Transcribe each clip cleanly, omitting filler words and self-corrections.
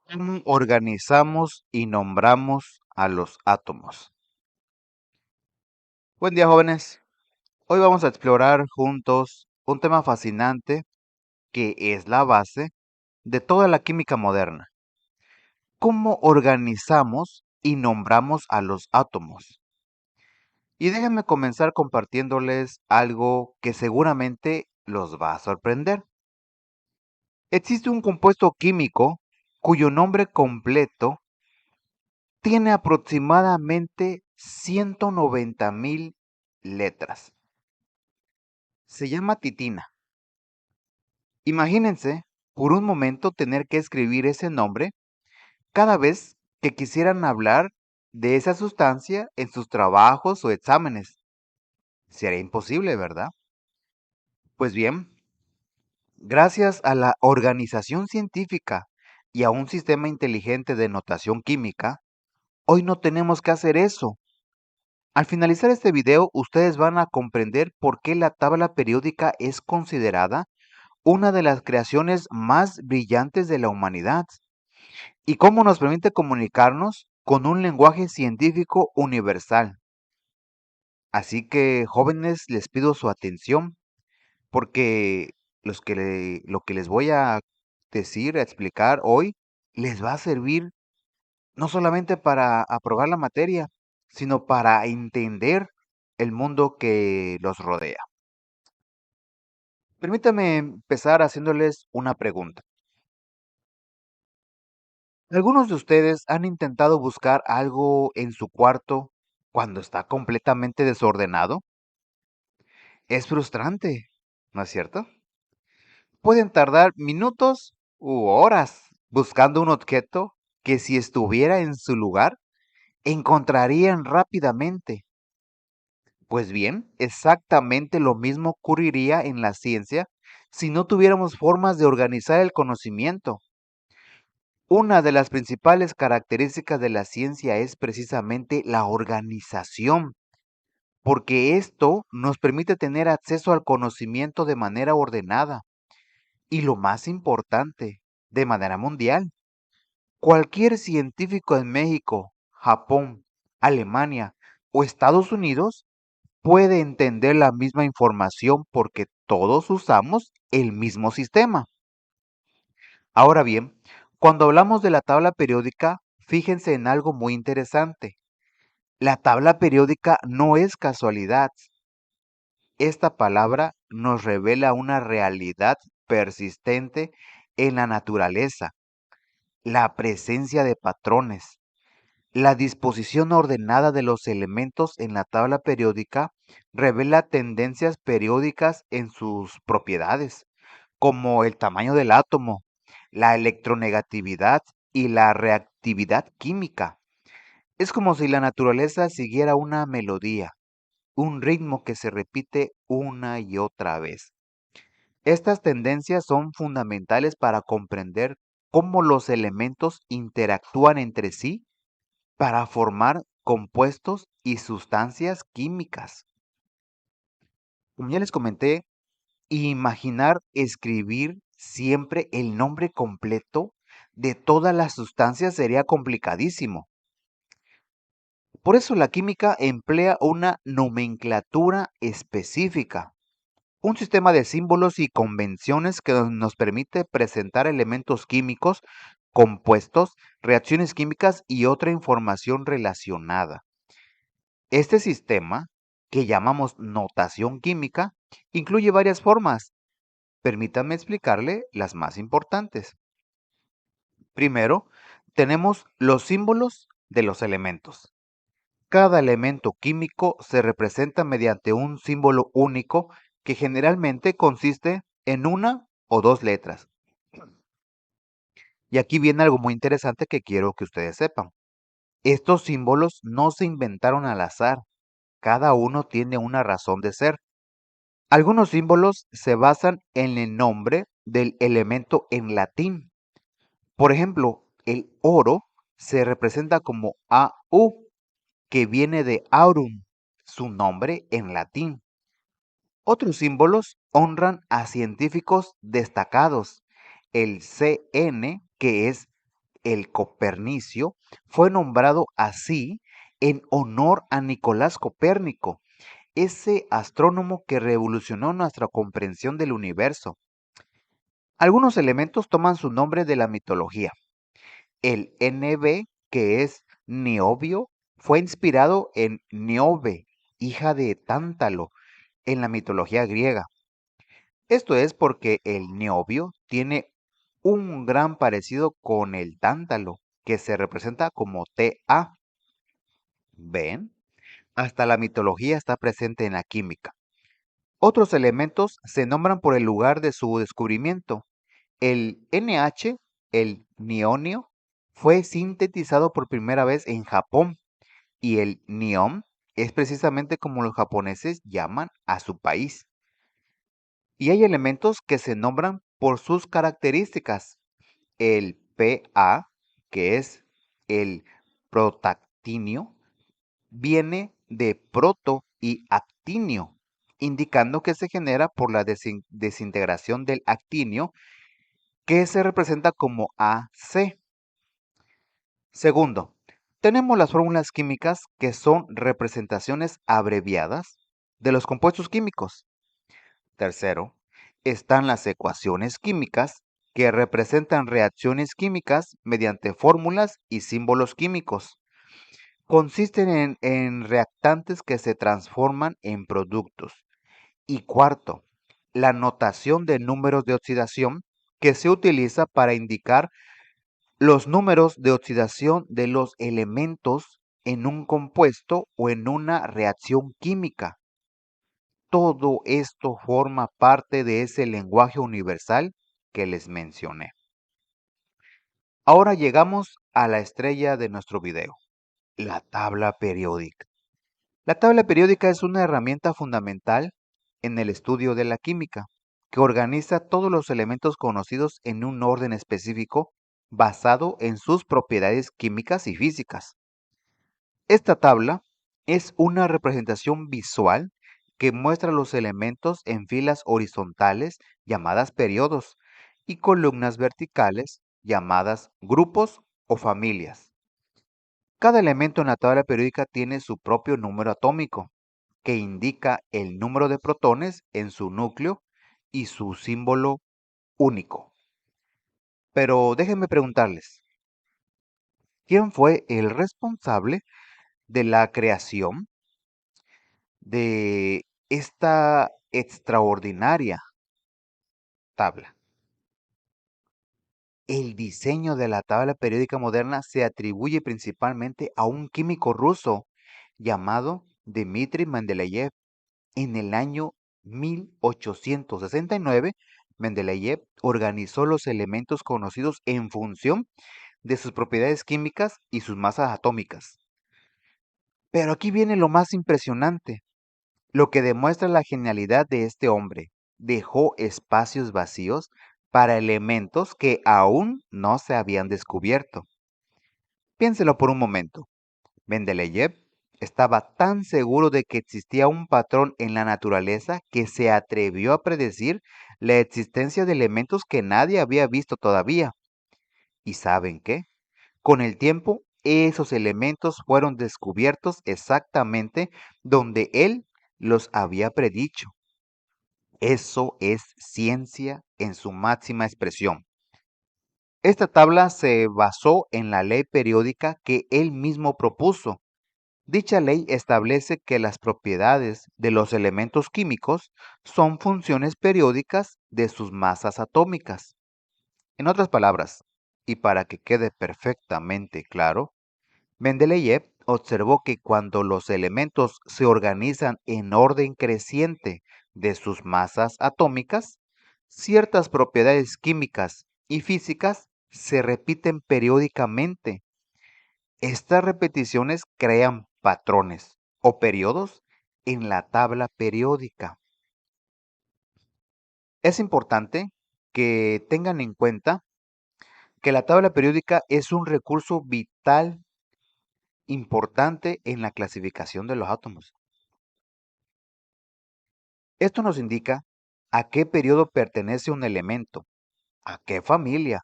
¿Cómo organizamos y nombramos a los átomos? Buen día, jóvenes. Hoy vamos a explorar juntos un tema fascinante que es la base de toda la química moderna. ¿Cómo organizamos y nombramos a los átomos? Y déjenme comenzar compartiéndoles algo que seguramente los va a sorprender. Existe un compuesto químico cuyo nombre completo tiene aproximadamente 190,000 letras. Se llama titina. Imagínense por un momento tener que escribir ese nombre cada vez que quisieran hablar de esa sustancia en sus trabajos o exámenes. Sería imposible, ¿verdad? Pues bien, gracias a la organización científica y a un sistema inteligente de notación química, hoy no tenemos que hacer eso. Al finalizar este video, ustedes van a comprender por qué la tabla periódica es considerada una de las creaciones más brillantes de la humanidad y cómo nos permite comunicarnos con un lenguaje científico universal. Así que, jóvenes, les pido su atención porque lo que les voy a decir, a explicar hoy, les va a servir no solamente para aprobar la materia, sino para entender el mundo que los rodea. Permítame empezar haciéndoles una pregunta. ¿Algunos de ustedes han intentado buscar algo en su cuarto cuando está completamente desordenado? Es frustrante, ¿no es cierto? Pueden tardar minutos u horas buscando un objeto que si estuviera en su lugar, encontrarían rápidamente. Pues bien, exactamente lo mismo ocurriría en la ciencia si no tuviéramos formas de organizar el conocimiento. Una de las principales características de la ciencia es precisamente la organización, porque esto nos permite tener acceso al conocimiento de manera ordenada y, lo más importante, de manera mundial. Cualquier científico en México, Japón, Alemania o Estados Unidos puede entender la misma información porque todos usamos el mismo sistema. Ahora bien, cuando hablamos de la tabla periódica, fíjense en algo muy interesante. La tabla periódica no es casualidad. Esta palabra nos revela una realidad persistente en la naturaleza, la presencia de patrones. La disposición ordenada de los elementos en la tabla periódica revela tendencias periódicas en sus propiedades, como el tamaño del átomo, la electronegatividad y la reactividad química. Es como si la naturaleza siguiera una melodía, un ritmo que se repite una y otra vez. Estas tendencias son fundamentales para comprender cómo los elementos interactúan entre sí para formar compuestos y sustancias químicas. Como ya les comenté, imaginar escribir siempre el nombre completo de todas las sustancias sería complicadísimo. Por eso la química emplea una nomenclatura específica, un sistema de símbolos y convenciones que nos permite presentar elementos químicos, compuestos, reacciones químicas y otra información relacionada. Este sistema, que llamamos notación química, incluye varias formas. Permítame explicarle las más importantes. Primero, tenemos los símbolos de los elementos. Cada elemento químico se representa mediante un símbolo único que generalmente consiste en una o dos letras. Y aquí viene algo muy interesante que quiero que ustedes sepan. Estos símbolos no se inventaron al azar. Cada uno tiene una razón de ser. Algunos símbolos se basan en el nombre del elemento en latín. Por ejemplo, el oro se representa como AU, que viene de aurum, su nombre en latín. Otros símbolos honran a científicos destacados. El CN, que es el Copernicio, fue nombrado así en honor a Nicolás Copérnico, ese astrónomo que revolucionó nuestra comprensión del universo. Algunos elementos toman su nombre de la mitología. El Nb, que es niobio, fue inspirado en Niobe, hija de Tántalo, en la mitología griega. Esto es porque el niobio tiene un gran parecido con el tántalo, que se representa como Ta. ¿Ven? Hasta la mitología está presente en la química. Otros elementos se nombran por el lugar de su descubrimiento. El NH, el nionio, fue sintetizado por primera vez en Japón y el nión es precisamente como los japoneses llaman a su país. Y hay elementos que se nombran por sus características. El Pa, que es el protactinio, viene de proto y actinio, indicando que se genera por la desintegración del actinio, que se representa como AC. Segundo, tenemos las fórmulas químicas que son representaciones abreviadas de los compuestos químicos. Tercero, están las ecuaciones químicas que representan reacciones químicas mediante fórmulas y símbolos químicos. Consisten en reactantes que se transforman en productos. Y cuarto, la notación de números de oxidación que se utiliza para indicar los números de oxidación de los elementos en un compuesto o en una reacción química. Todo esto forma parte de ese lenguaje universal que les mencioné. Ahora llegamos a la estrella de nuestro video, la tabla periódica. La tabla periódica es una herramienta fundamental en el estudio de la química, que organiza todos los elementos conocidos en un orden específico basado en sus propiedades químicas y físicas. Esta tabla es una representación visual que muestra los elementos en filas horizontales llamadas periodos y columnas verticales llamadas grupos o familias. Cada elemento en la tabla periódica tiene su propio número atómico, que indica el número de protones en su núcleo y su símbolo único. Pero déjenme preguntarles, ¿quién fue el responsable de la creación de esta extraordinaria tabla? El diseño de la tabla periódica moderna se atribuye principalmente a un químico ruso llamado Dmitri Mendeleev. En el año 1869, Mendeleev organizó los elementos conocidos en función de sus propiedades químicas y sus masas atómicas. Pero aquí viene lo más impresionante, lo que demuestra la genialidad de este hombre. Dejó espacios vacíos para elementos que aún no se habían descubierto. Piénselo por un momento. Mendeleev estaba tan seguro de que existía un patrón en la naturaleza que se atrevió a predecir la existencia de elementos que nadie había visto todavía. ¿Y saben qué? Con el tiempo, esos elementos fueron descubiertos exactamente donde él los había predicho. Eso es ciencia en su máxima expresión. Esta tabla se basó en la ley periódica que él mismo propuso. Dicha ley establece que las propiedades de los elementos químicos son funciones periódicas de sus masas atómicas. En otras palabras, y para que quede perfectamente claro, Mendeleev observó que cuando los elementos se organizan en orden creciente de sus masas atómicas, ciertas propiedades químicas y físicas se repiten periódicamente. Estas repeticiones crean patrones o periodos en la tabla periódica. Es importante que tengan en cuenta que la tabla periódica es un recurso vital importante en la clasificación de los átomos. Esto nos indica a qué periodo pertenece un elemento, a qué familia,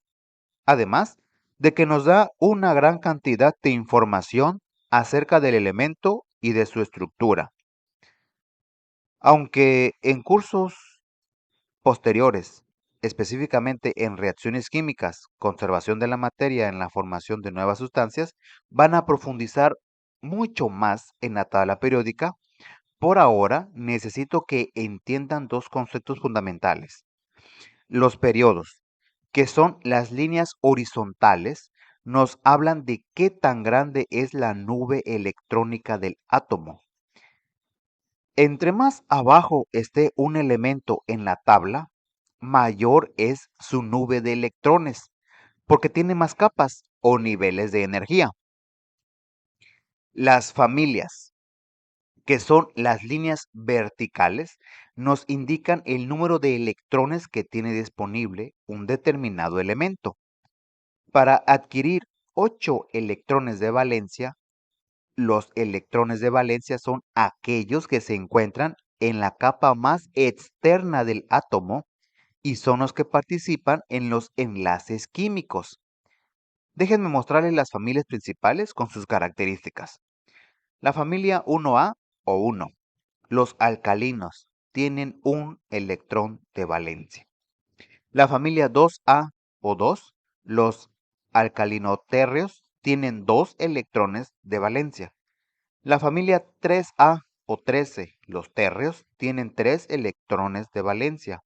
además de que nos da una gran cantidad de información acerca del elemento y de su estructura. Aunque en cursos posteriores, específicamente en reacciones químicas, conservación de la materia en la formación de nuevas sustancias, van a profundizar mucho más en la tabla periódica. Por ahora, necesito que entiendan dos conceptos fundamentales. Los periodos, que son las líneas horizontales, nos hablan de qué tan grande es la nube electrónica del átomo. Entre más abajo esté un elemento en la tabla, mayor es su nube de electrones, porque tiene más capas o niveles de energía. Las familias, que son las líneas verticales, nos indican el número de electrones que tiene disponible un determinado elemento. Para adquirir 8 electrones de valencia, los electrones de valencia son aquellos que se encuentran en la capa más externa del átomo y son los que participan en los enlaces químicos. Déjenme mostrarles las familias principales con sus características. La familia 1A o 1. Los alcalinos tienen un electrón de valencia. La familia 2A o 2. Los alcalinotérreos tienen 2 electrones de valencia. La familia 3A o 13, los térreos, tienen 3 electrones de valencia.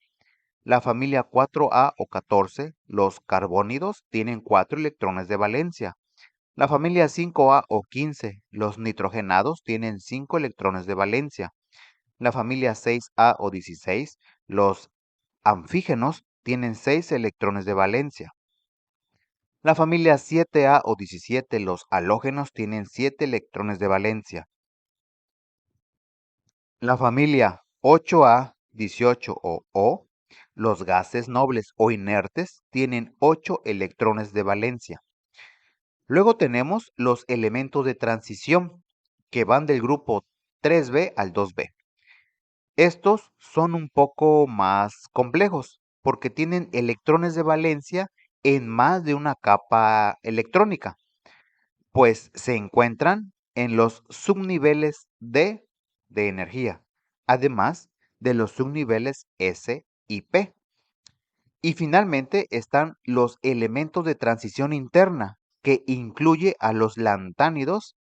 La familia 4A o 14, los carbónidos, tienen 4 electrones de valencia. La familia 5A o 15, los nitrogenados, tienen 5 electrones de valencia. La familia 6A o 16, los anfígenos, tienen 6 electrones de valencia. La familia 7A o 17, los halógenos, tienen 7 electrones de valencia. La familia 8A, 18 o, los gases nobles o inertes, tienen 8 electrones de valencia. Luego tenemos los elementos de transición, que van del grupo 3B al 2B. Estos son un poco más complejos, porque tienen electrones de valencia en más de una capa electrónica, pues se encuentran en los subniveles de energía, además de los subniveles S y P. Y finalmente están los elementos de transición interna, que incluye a los lantánidos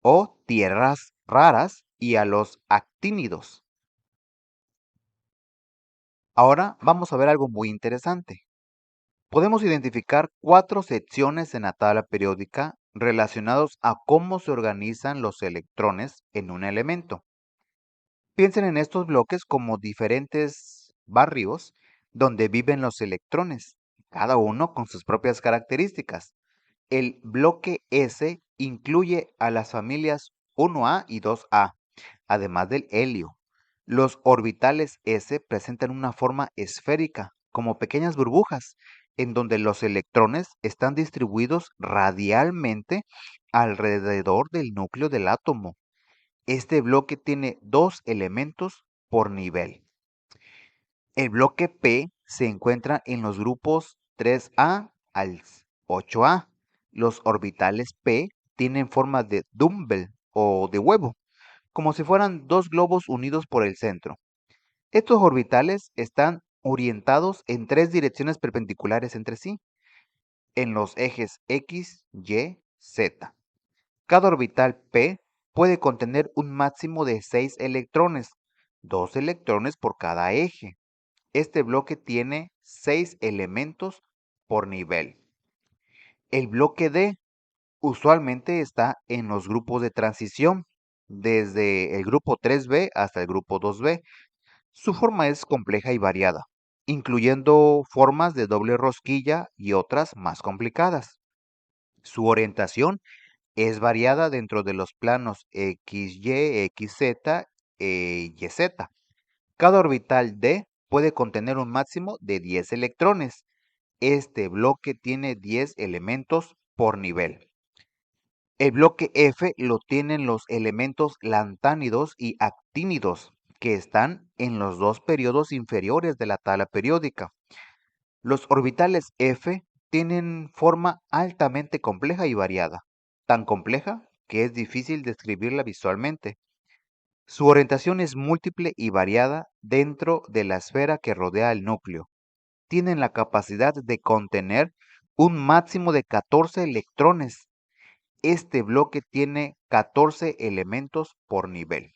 o tierras raras y a los actínidos. Ahora vamos a ver algo muy interesante. Podemos identificar 4 secciones en la tabla periódica relacionados a cómo se organizan los electrones en un elemento. Piensen en estos bloques como diferentes barrios donde viven los electrones, cada uno con sus propias características. El bloque S incluye a las familias 1A y 2A, además del helio. Los orbitales S presentan una forma esférica, como pequeñas burbujas, en donde los electrones están distribuidos radialmente alrededor del núcleo del átomo. Este bloque tiene 2 elementos por nivel. El bloque P se encuentra en los grupos 3A al 8A. Los orbitales P tienen forma de dumbbell o de huevo, como si fueran 2 globos unidos por el centro. Estos orbitales están orientados en 3 direcciones perpendiculares entre sí, en los ejes X, Y, Z. Cada orbital P puede contener un máximo de 6 electrones, 2 electrones por cada eje. Este bloque tiene 6 elementos por nivel. El bloque D usualmente está en los grupos de transición, desde el grupo 3B hasta el grupo 2B. Su forma es compleja y variada, incluyendo formas de doble rosquilla y otras más complicadas. Su orientación es variada dentro de los planos XY, XZ e YZ. Cada orbital D puede contener un máximo de 10 electrones. Este bloque tiene 10 elementos por nivel. El bloque F lo tienen los elementos lantánidos y actínidos, que están en los 2 periodos inferiores de la tabla periódica. Los orbitales F tienen forma altamente compleja y variada, tan compleja que es difícil describirla visualmente. Su orientación es múltiple y variada dentro de la esfera que rodea el núcleo. Tienen la capacidad de contener un máximo de 14 electrones. Este bloque tiene 14 elementos por nivel.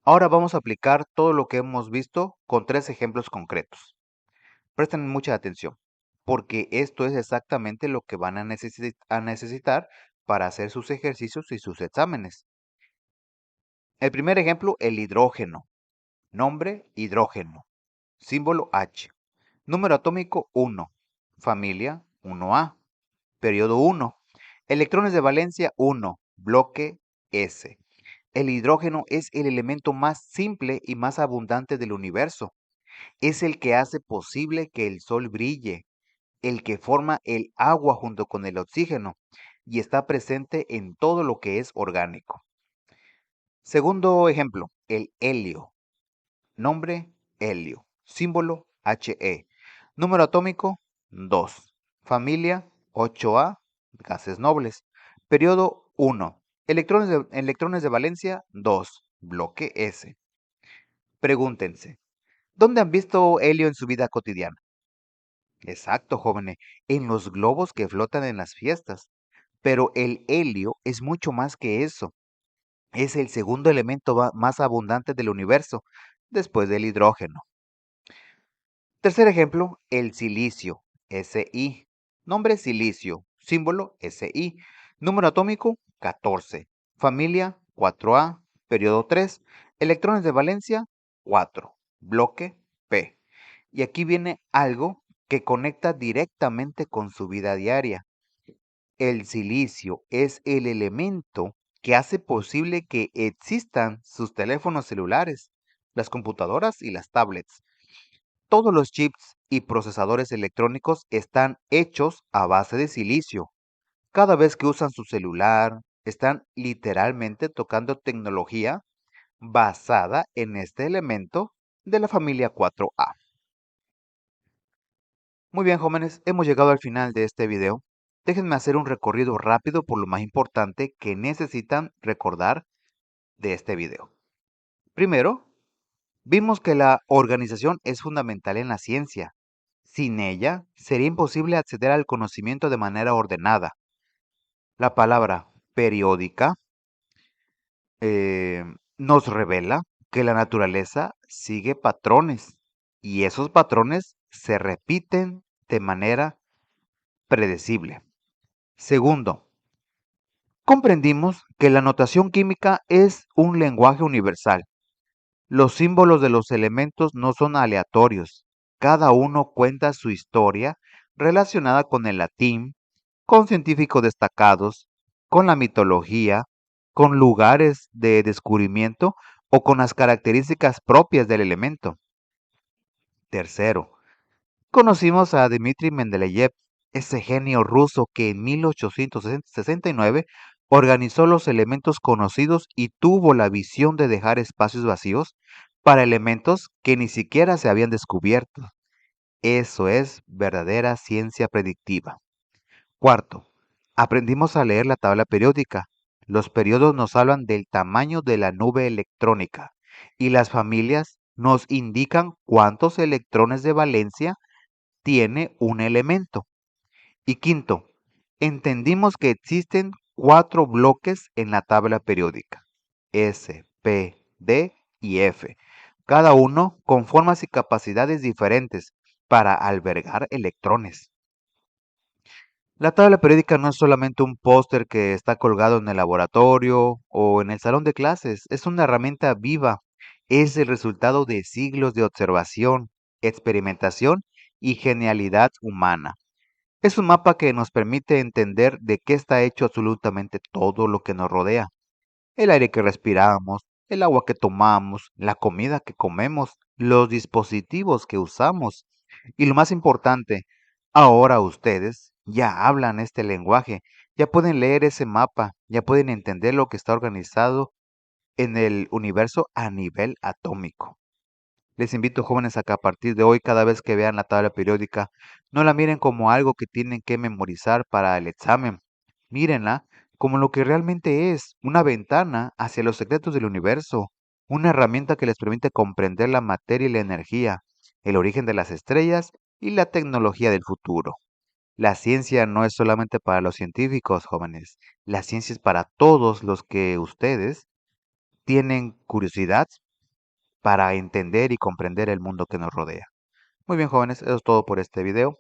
Ahora vamos a aplicar todo lo que hemos visto con tres ejemplos concretos. Presten mucha atención, porque esto es exactamente lo que van a necesitar para hacer sus ejercicios y sus exámenes. El primer ejemplo, el hidrógeno. Nombre, hidrógeno. Símbolo H. Número atómico 1. Familia 1A. Periodo 1. Electrones de valencia 1. Bloque S. El hidrógeno es el elemento más simple y más abundante del universo. Es el que hace posible que el sol brille, el que forma el agua junto con el oxígeno y está presente en todo lo que es orgánico. Segundo ejemplo, el helio. Nombre, helio. Símbolo, He. Número atómico, 2. Familia, 8A, gases nobles. Periodo 1. Electrones de valencia, 2. Bloque S. Pregúntense, ¿dónde han visto helio en su vida cotidiana? Exacto, jóvenes, en los globos que flotan en las fiestas. Pero el helio es mucho más que eso. Es el segundo elemento más abundante del universo, después del hidrógeno. Tercer ejemplo, el silicio, Si. Nombre silicio, símbolo Si. Número atómico 14. Familia 4A, periodo 3. Electrones de valencia 4. Bloque P. Y aquí viene algo que conecta directamente con su vida diaria. El silicio es el elemento que hace posible que existan sus teléfonos celulares, las computadoras y las tablets. Todos los chips y procesadores electrónicos están hechos a base de silicio. Cada vez que usan su celular, están literalmente tocando tecnología basada en este elemento de la familia 4A. Muy bien, jóvenes, hemos llegado al final de este video. Déjenme hacer un recorrido rápido por lo más importante que necesitan recordar de este video. Primero, vimos que la organización es fundamental en la ciencia. Sin ella, sería imposible acceder al conocimiento de manera ordenada. La palabra periódica nos revela que la naturaleza sigue patrones y esos patrones se repiten de manera predecible. Segundo, comprendimos que la notación química es un lenguaje universal. Los símbolos de los elementos no son aleatorios. Cada uno cuenta su historia relacionada con el latín, con científicos destacados, con la mitología, con lugares de descubrimiento o con las características propias del elemento. Tercero, conocimos a Dmitri Mendeleev, ese genio ruso que en 1869 organizó los elementos conocidos y tuvo la visión de dejar espacios vacíos para elementos que ni siquiera se habían descubierto. Eso es verdadera ciencia predictiva. Cuarto, aprendimos a leer la tabla periódica. Los periodos nos hablan del tamaño de la nube electrónica y las familias nos indican cuántos electrones de valencia tiene un elemento. Y quinto, entendimos que existen 4 bloques en la tabla periódica, S, P, D y F, cada uno con formas y capacidades diferentes para albergar electrones. La tabla periódica no es solamente un póster que está colgado en el laboratorio o en el salón de clases, es una herramienta viva, es el resultado de siglos de observación, experimentación y genialidad humana. Es un mapa que nos permite entender de qué está hecho absolutamente todo lo que nos rodea. El aire que respiramos, el agua que tomamos, la comida que comemos, los dispositivos que usamos. Y lo más importante, ahora ustedes ya hablan este lenguaje, ya pueden leer ese mapa, ya pueden entender lo que está organizado en el universo a nivel atómico. Les invito, jóvenes, a que a partir de hoy, cada vez que vean la tabla periódica, no la miren como algo que tienen que memorizar para el examen. Mírenla como lo que realmente es, una ventana hacia los secretos del universo, una herramienta que les permite comprender la materia y la energía, el origen de las estrellas y la tecnología del futuro. La ciencia no es solamente para los científicos, jóvenes. La ciencia es para todos los que ustedes tienen curiosidad para entender y comprender el mundo que nos rodea. Muy bien, jóvenes, eso es todo por este video.